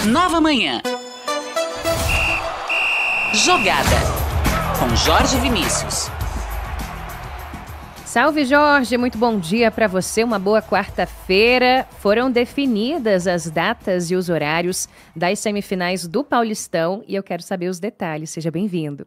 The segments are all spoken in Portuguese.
Nova Manhã. Jogada com Jorge Vinícius. Salve, Jorge, muito bom dia para você, uma boa quarta-feira. Foram definidas as datas e os horários das semifinais do Paulistão e eu quero saber os detalhes. Seja bem-vindo.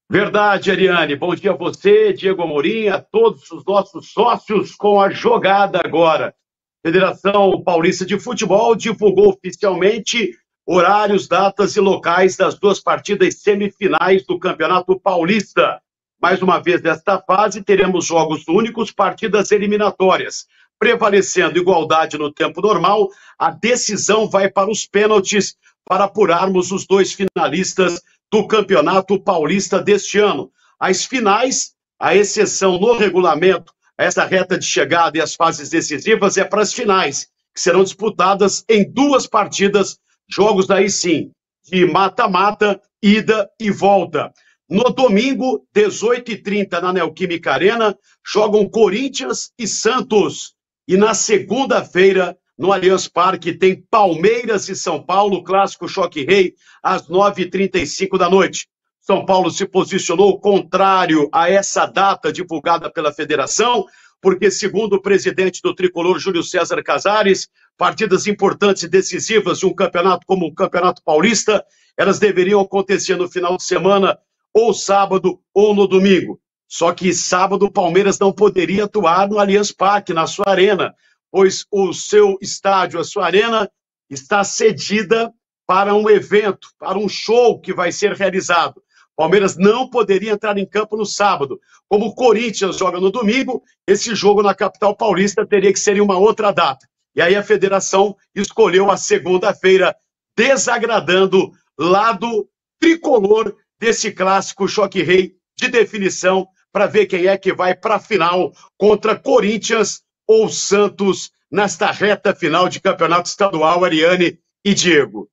Verdade, Ariane. Bom dia a você, Diego Amorim, a todos os nossos sócios com a jogada agora. Federação Paulista de Futebol divulgou oficialmente horários, datas e locais das duas partidas semifinais do Campeonato Paulista. Mais uma vez, nesta fase, teremos jogos únicos, partidas eliminatórias. Prevalecendo igualdade no tempo normal, a decisão vai para os pênaltis para apurarmos os dois finalistas do Campeonato Paulista deste ano. As finais, a exceção no regulamento, essa reta de chegada e as fases decisivas é para as finais, que serão disputadas em duas partidas, jogos aí sim, de mata-mata, ida e volta. No domingo, 18h30, na Neoquímica Arena, jogam Corinthians e Santos. E na segunda-feira, no Allianz Parque, tem Palmeiras e São Paulo, clássico Choque Rei, às 9h35 da noite. São Paulo se posicionou contrário a essa data divulgada pela federação, porque, segundo o presidente do tricolor, Júlio César Casares, partidas importantes e decisivas de um campeonato como o Campeonato Paulista, elas deveriam acontecer no final de semana, ou sábado ou no domingo. Só que sábado o Palmeiras não poderia atuar no Allianz Parque, na sua arena, pois o seu estádio, a sua arena, está cedida para um evento, para um show que vai ser realizado. Palmeiras não poderia entrar em campo no sábado. Como o Corinthians joga no domingo, esse jogo na capital paulista teria que ser em uma outra data. E aí a federação escolheu a segunda-feira, desagradando lado tricolor desse clássico Choque Rei de definição para ver quem é que vai para a final contra Corinthians ou Santos nesta reta final de campeonato estadual, Ariane e Diego.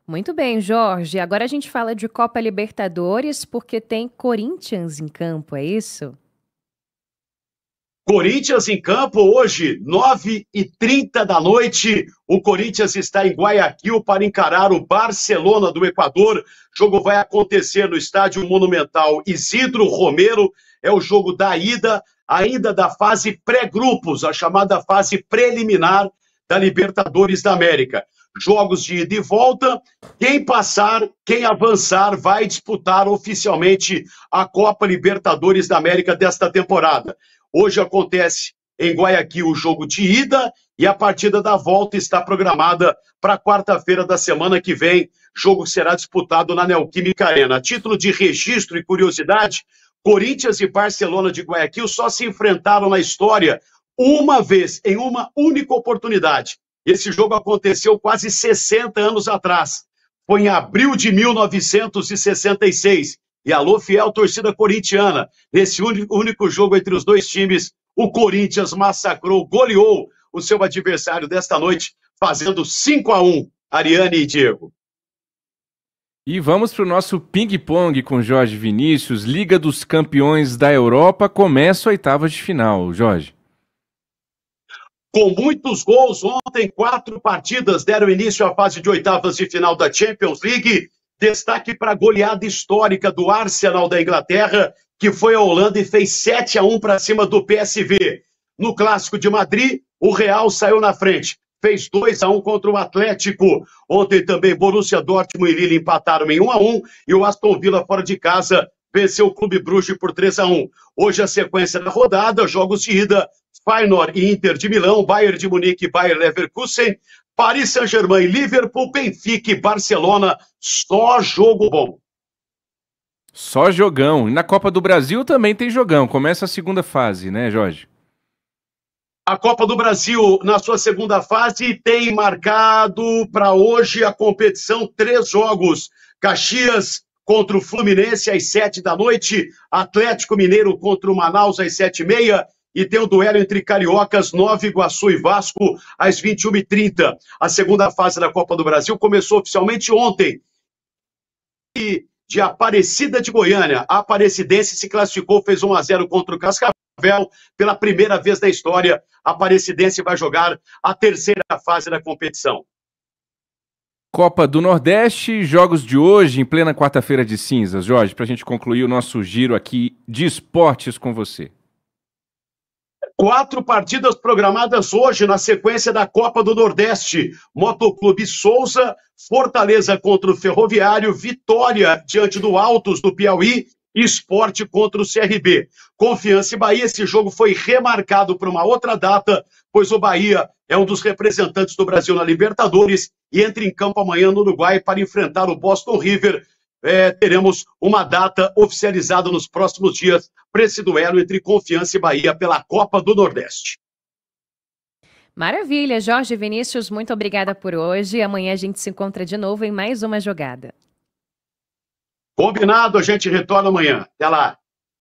Muito bem, Jorge. Agora a gente fala de Copa Libertadores porque tem Corinthians em campo, é isso? Corinthians em campo hoje, 9h30 da noite. O Corinthians está em Guayaquil para encarar o Barcelona do Equador. O jogo vai acontecer no Estádio Monumental Isidro Romero. É o jogo da ida, ainda da fase pré-grupos, a chamada fase preliminar da Libertadores da América. Jogos de ida e volta. Quem passar, quem avançar, vai disputar oficialmente a Copa Libertadores da América desta temporada. Hoje acontece em Guayaquil o jogo de ida e a partida da volta está programada para quarta-feira da semana que vem. Jogo será disputado na Neoquímica Arena. A título de registro e curiosidade, Corinthians e Barcelona de Guayaquil só se enfrentaram na história uma vez, em uma única oportunidade. Esse jogo aconteceu quase 60 anos atrás. Foi em abril de 1966. E alô, fiel torcida corintiana, nesse único jogo entre os dois times, o Corinthians massacrou, goleou o seu adversário desta noite, fazendo 5-1, Ariane e Diego. E vamos para o nosso ping-pong com Jorge Vinícius. Liga dos Campeões da Europa começa a oitava de final, Jorge. Com muitos gols, ontem 4 partidas deram início à fase de oitavas de final da Champions League. Destaque para a goleada histórica do Arsenal da Inglaterra, que foi à Holanda e fez 7-1 para cima do PSV. No Clássico de Madrid, o Real saiu na frente, fez 2-1 contra o Atlético. Ontem também Borussia Dortmund e Lille empataram em 1-1 e o Aston Villa fora de casa venceu o Clube Bruges por 3-1. Hoje a sequência da rodada, jogos de ida, Feyenoord e Inter de Milão, Bayern de Munique e Bayer Leverkusen, Paris Saint-Germain, Liverpool, Benfica e Barcelona, só jogo bom. Só jogão. E na Copa do Brasil também tem jogão. Começa a segunda fase, né, Jorge? A Copa do Brasil, na sua segunda fase, tem marcado para hoje a competição 3 jogos. Caxias contra o Fluminense às 7 da noite, Atlético Mineiro contra o Manaus às 7h30, e tem o duelo entre Cariocas, Nova Iguaçu e Vasco, às 21h30. A segunda fase da Copa do Brasil começou oficialmente ontem. E de Aparecida de Goiânia, a Aparecidense se classificou, fez 1-0 contra o Cascavel. Cascavel, pela primeira vez na história, a Aparecidense vai jogar a terceira fase da competição. Copa do Nordeste, jogos de hoje, em plena quarta-feira de cinzas. Jorge, para a gente concluir o nosso giro aqui de esportes com você. 4 partidas programadas hoje na sequência da Copa do Nordeste. Motoclube Souza, Fortaleza contra o Ferroviário, Vitória diante do Altos do Piauí, Sport contra o CRB. Confiança e Bahia, esse jogo foi remarcado para uma outra data, pois o Bahia é um dos representantes do Brasil na Libertadores e entra em campo amanhã no Uruguai para enfrentar o Boston River. Teremos uma data oficializada nos próximos dias para esse duelo entre Confiança e Bahia pela Copa do Nordeste. Maravilha, Jorge Vinícius, muito obrigada por hoje. Amanhã a gente se encontra de novo em mais uma jogada. Combinado, a gente retorna amanhã. Até lá.